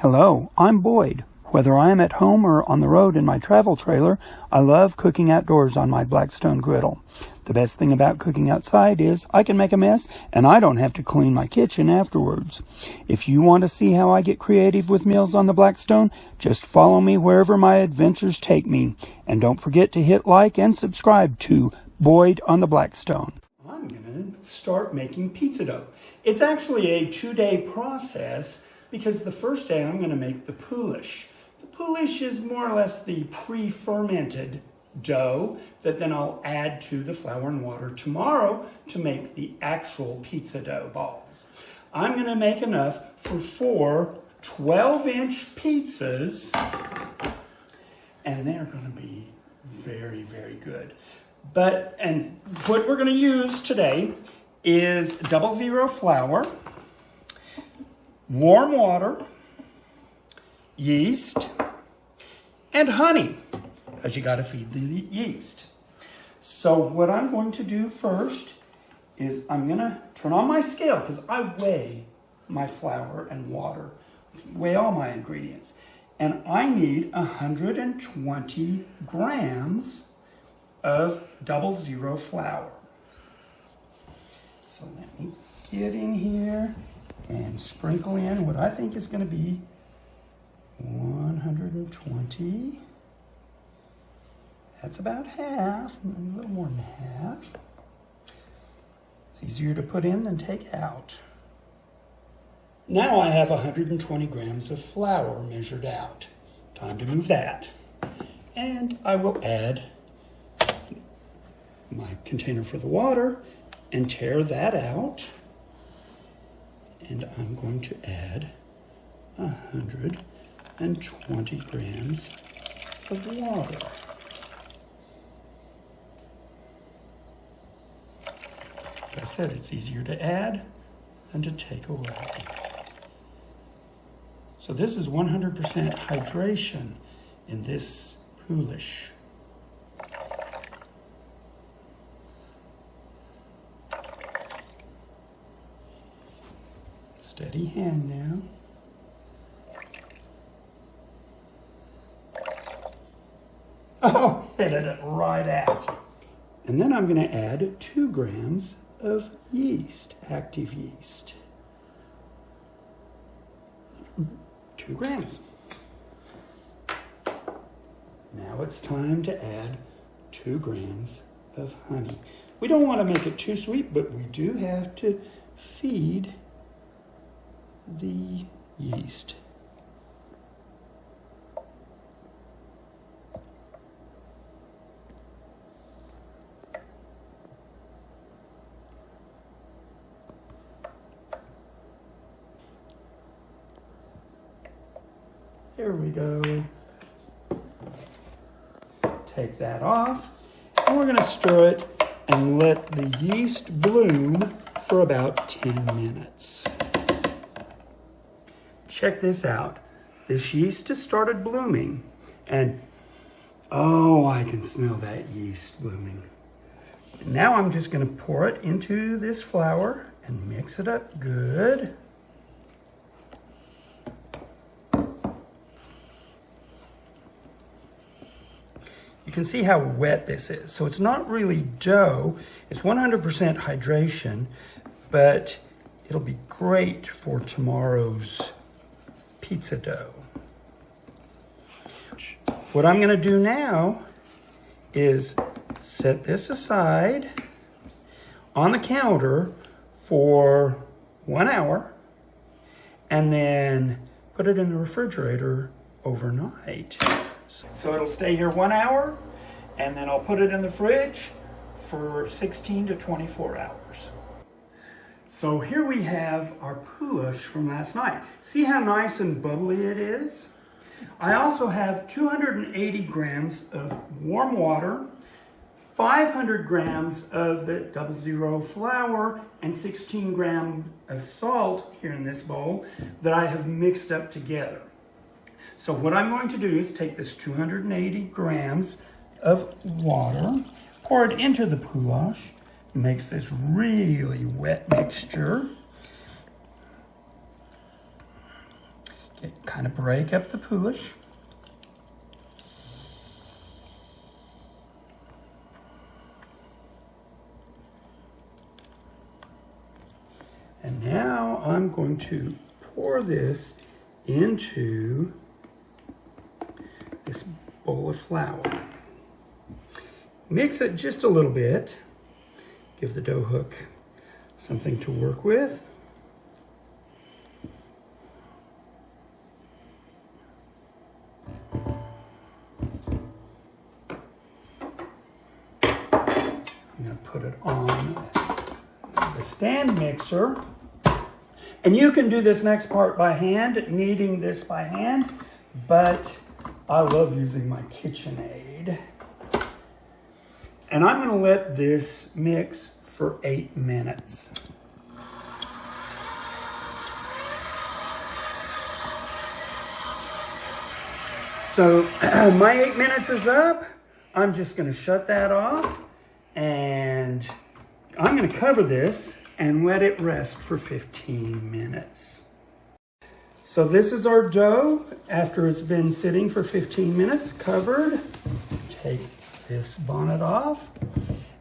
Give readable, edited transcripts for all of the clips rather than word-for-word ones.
Hello, I'm Boyd. Whether I am at home or on the road in my travel trailer, I love cooking outdoors on my Blackstone griddle. The best thing about cooking outside is I can make a mess and I don't have to clean my kitchen afterwards. If you want to see how I get creative with meals on the Blackstone, just follow me wherever my adventures take me. And don't forget to hit like and subscribe to Boyd on the Blackstone. I'm going to start making pizza dough. It's actually a 2-day process because the first day I'm going to make the Poolish. The Poolish is more or less the pre-fermented dough that then I'll add to the flour and water tomorrow to make the actual pizza dough balls. I'm going to make enough for 4 12-inch pizzas, and they're going to be very, very good. And what we're going to use today is 00 flour, warm water, yeast, and honey, because you got to feed the yeast. So what I'm going to do first is I'm going to turn on my scale because I weigh my flour and water, weigh all my ingredients. And I need 120 grams of 00 flour. So let me get in here and sprinkle in what I think is going to be 120. That's about half, a little more than half. It's easier to put in than take out. Now I have 120 grams of flour measured out. Time to move that. And I will add my container for the water and tear that out. And I'm going to add 120 grams of water. Like I said, it's easier to add than to take away. So this is 100% hydration in this Poolish. Steady hand now. Oh, hit it right out. And then I'm going to add 2 grams of yeast, active yeast. 2 grams. Now it's time to add 2 grams of honey. We don't want to make it too sweet, but we do have to feed the yeast. There we go. Take that off, and we're going to stir it and let the yeast bloom for about 10 minutes. Check this out. This yeast has started blooming, and oh, I can smell that yeast blooming. Now I'm just going to pour it into this flour and mix it up good. You can see how wet this is. So it's not really dough. It's 100% hydration, but it'll be great for tomorrow's pizza dough. What I'm going to do now is set this aside on the counter for 1 hour and then put it in the refrigerator overnight. So it'll stay here 1 hour, and then I'll put it in the fridge for 16 to 24 hours. So here we have our Poolish from last night. See how nice and bubbly it is? I also have 280 grams of warm water, 500 grams of the 00 flour, and 16 grams of salt here in this bowl that I have mixed up together. So what I'm going to do is take this 280 grams of water, pour it into the Poolish, makes this really wet mixture. kind of break up the Poolish. And now I'm going to pour this into this bowl of flour. Mix it just a little bit. Give the dough hook something to work with. I'm going to put it on the stand mixer. And you can do this next part by hand, kneading this by hand, but I love using my KitchenAid. And I'm going to let this mix for 8 minutes. So my 8 minutes is up. I'm just going to shut that off, and I'm going to cover this and let it rest for 15 minutes. So this is our dough after it's been sitting for 15 minutes covered. Take this bonnet off,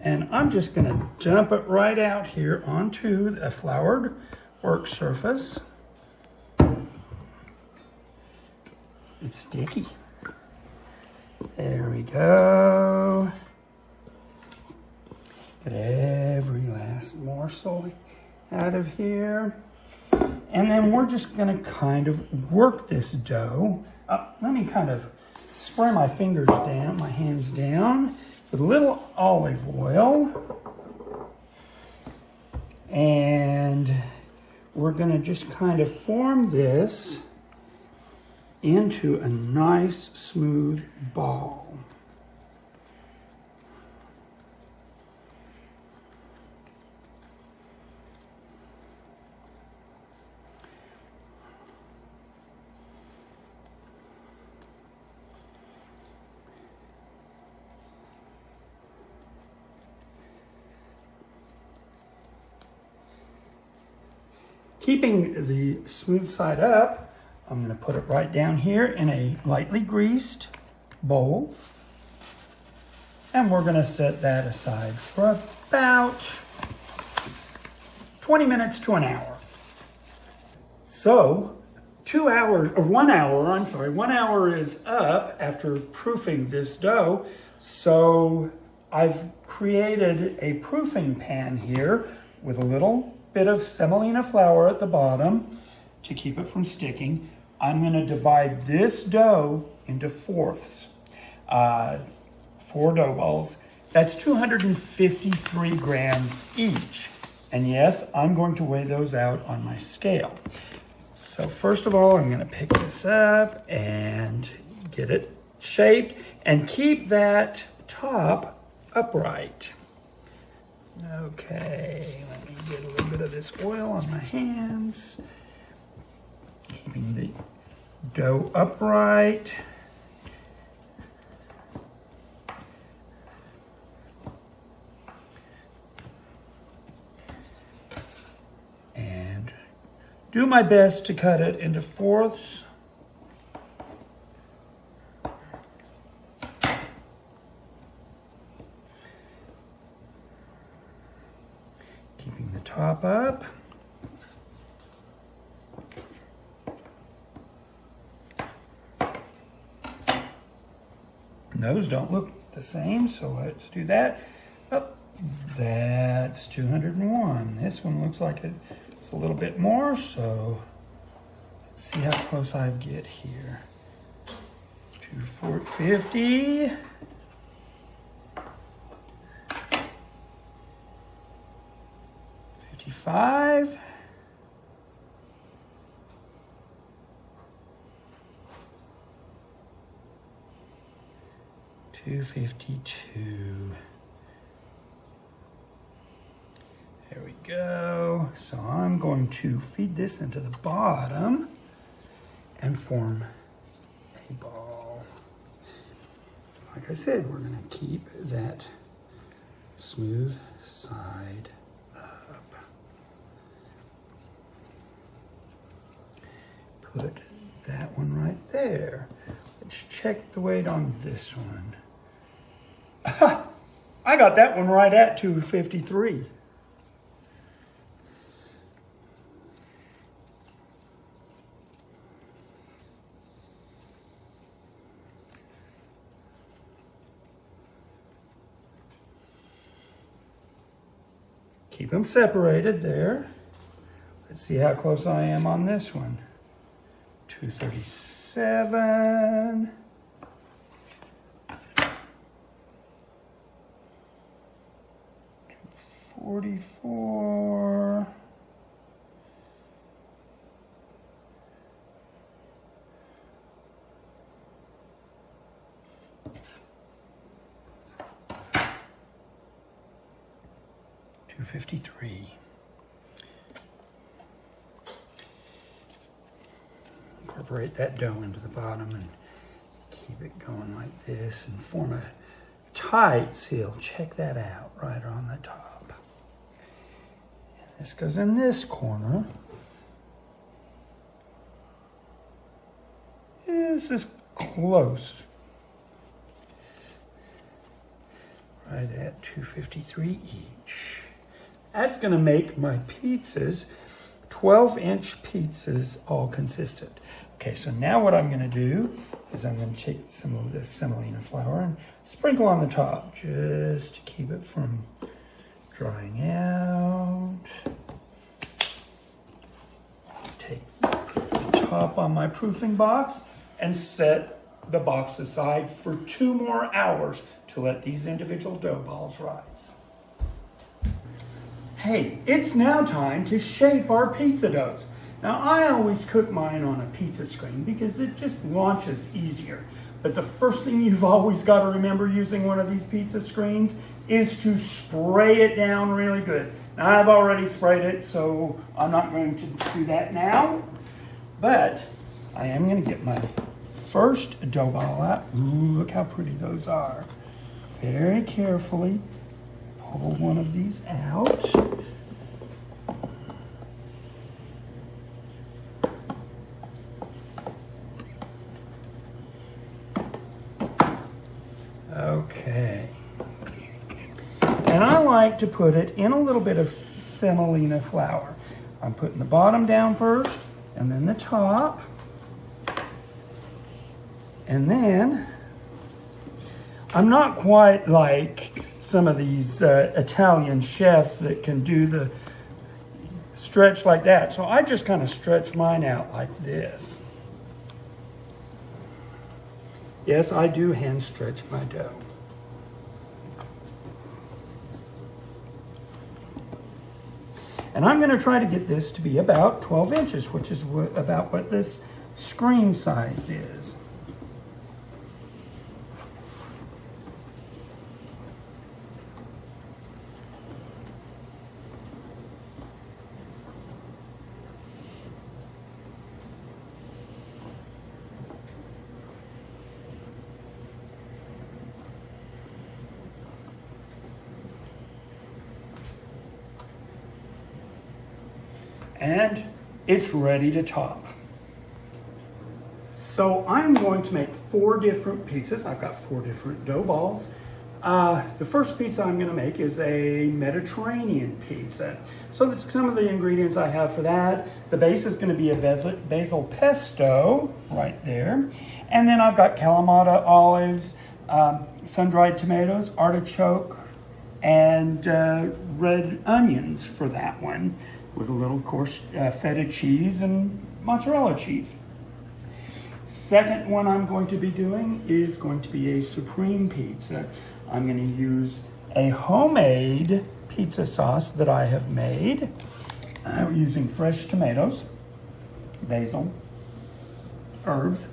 and I'm just going to dump it right out here onto a floured work surface. It's sticky. There we go. Get every last morsel out of here. And then we're just going to kind of work this dough. Let me kind of spray my fingers down, my hands down, with a little olive oil. And we're going to just kind of form this into a nice smooth ball. Keeping the smooth side up, I'm going to put it right down here in a lightly greased bowl. And we're going to set that aside for about 20 minutes to an hour. So 1 hour is up after proofing this dough. So I've created a proofing pan here with a little bit of semolina flour at the bottom to keep it from sticking. I'm going to divide this dough into fourths, 4 dough balls. That's 253 grams each. And yes, I'm going to weigh those out on my scale. So first of all, I'm going to pick this up and get it shaped and keep that top upright. Okay, let me get a little bit of this oil on my hands. Keeping the dough upright. And do my best to cut it into fourths. Keeping the top up. Those don't look the same, so let's do that. Oh, that's 201. This one looks like it's a little bit more, so let's see how close I get here. 250. 55. 252. There we go. So I'm going to feed this into the bottom and form a ball. Like I said, we're going to keep that smooth side up. Put that one right there. Let's check the weight on this one. I got that one right at 253. Keep them separated there. Let's see how close I am on this one. 237. 244. 253. Incorporate that dough into the bottom and keep it going like this and form a tight seal. Check that out right on the top. And this goes in this corner. This is close. Right at 253 each. That's going to make my pizzas 12-inch pizzas, all consistent. Okay, so now what I'm going to do is I'm going to take some of this semolina flour and sprinkle on the top just to keep it from drying out. Take the top on my proofing box and set the box aside for 2 more hours to let these individual dough balls rise. Hey, it's now time to shape our pizza doughs. Now, I always cook mine on a pizza screen because it just launches easier. But the first thing you've always got to remember using one of these pizza screens is to spray it down really good. Now, I've already sprayed it, so I'm not going to do that now. But I am going to get my first dough ball out. Ooh, look how pretty those are. Very carefully pull one of these out. Okay. And I like to put it in a little bit of semolina flour. I'm putting the bottom down first, and then the top. And then, I'm not quite like some of these Italian chefs that can do the stretch like that. So I just kind of stretch mine out like this. Yes, I do hand stretch my dough. And I'm going to try to get this to be about 12 inches, which is about what this screen size is. And it's ready to top. So I'm going to make 4 different pizzas. I've got 4 different dough balls. The first pizza I'm going to make is a Mediterranean pizza. So that's some of the ingredients I have for that. The base is going to be a basil pesto right there. And then I've got Kalamata olives, sun-dried tomatoes, artichoke, and red onions for that one, with a little, of course, feta cheese and mozzarella cheese. Second one I'm going to be doing is going to be a supreme pizza. I'm going to use a homemade pizza sauce that I have made using fresh tomatoes, basil, herbs,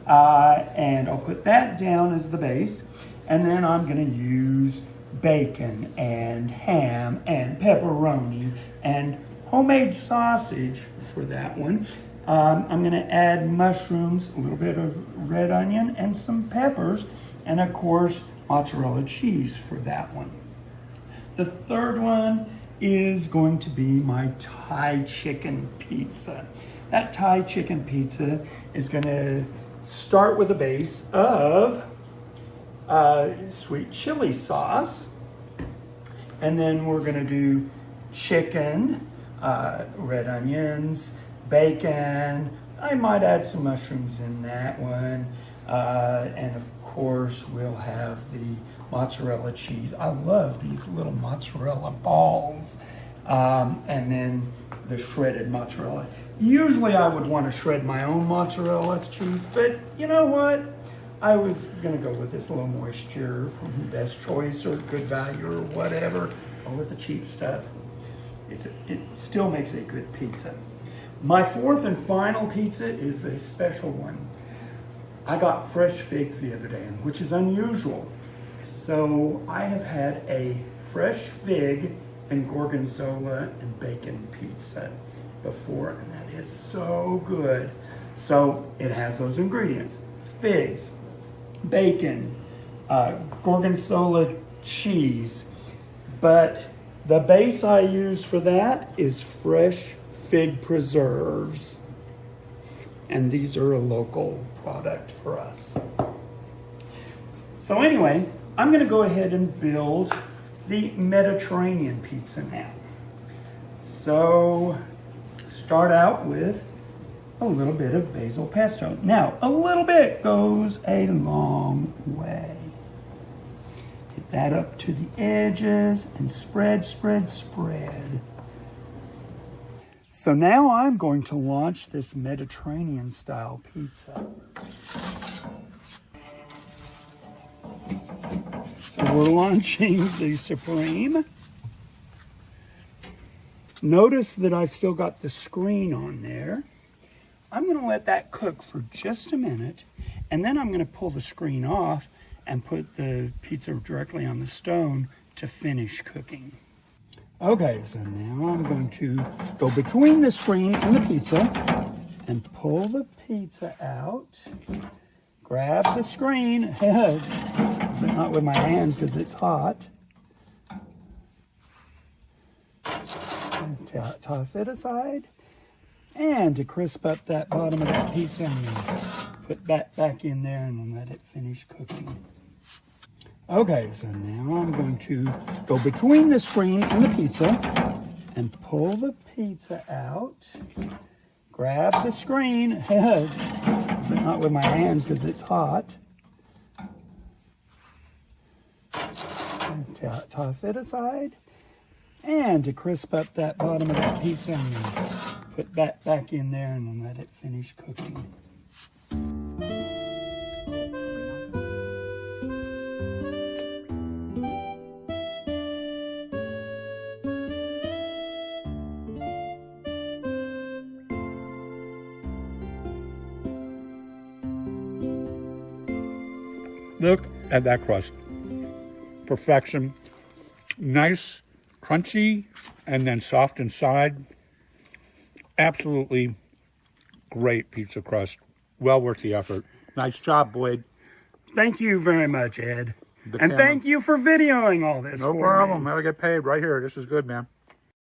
and I'll put that down as the base. And then I'm going to use bacon and ham and pepperoni and homemade sausage for that one. I'm going to add mushrooms, a little bit of red onion, and some peppers, and of course, mozzarella cheese for that one. The third one is going to be my Thai chicken pizza. that Thai chicken pizza is going to start with a base of sweet chili sauce. And then we're going to do chicken, red onions, bacon. I might add some mushrooms in that one. And of course, we'll have the mozzarella cheese. I love these little mozzarella balls. And then the shredded mozzarella. Usually I would want to shred my own mozzarella cheese, but you know what? I was going to go with this low moisture from Best Choice or Good Value or whatever, or with the cheap stuff. It still makes a good pizza. My fourth and final pizza is a special one. I got fresh figs the other day, which is unusual. So I have had a fresh fig and Gorgonzola and bacon pizza before, and that is so good. So it has those ingredients: figs, bacon, Gorgonzola cheese, but the base I used for that is fresh fig preserves, and these are a local product for us. So anyway, I'm going to go ahead and build the Mediterranean pizza now. So start out with a little bit of basil pesto. Now, a little bit goes a long way. Get that up to the edges and spread, spread, spread. So now I'm going to launch this Mediterranean style pizza. So we're launching the Supreme. Notice that I've still got the screen on there. I'm going to let that cook for just a minute, and then I'm going to pull the screen off and put the pizza directly on the stone to finish cooking. Okay, so now I'm going to go between the screen and the pizza and pull the pizza out. Grab the screen, but not with my hands because it's hot. And toss it aside. And to crisp up that bottom of that pizza, I'm going to put that back in there and let it finish cooking. Okay, so now I'm going to go between the screen and the pizza and pull the pizza out. Grab the screen, but not with my hands because it's hot. And toss it aside. And to crisp up that bottom of that pizza, I'm going to put that back in there and let it finish cooking. Look at that crust. Perfection. Nice, crunchy, and then soft inside. Absolutely great pizza crust. Well worth the effort. Nice job, Boyd. Thank you very much, Ed. And thank you for videoing all this. No problem. I'll get paid right here. This is good, man.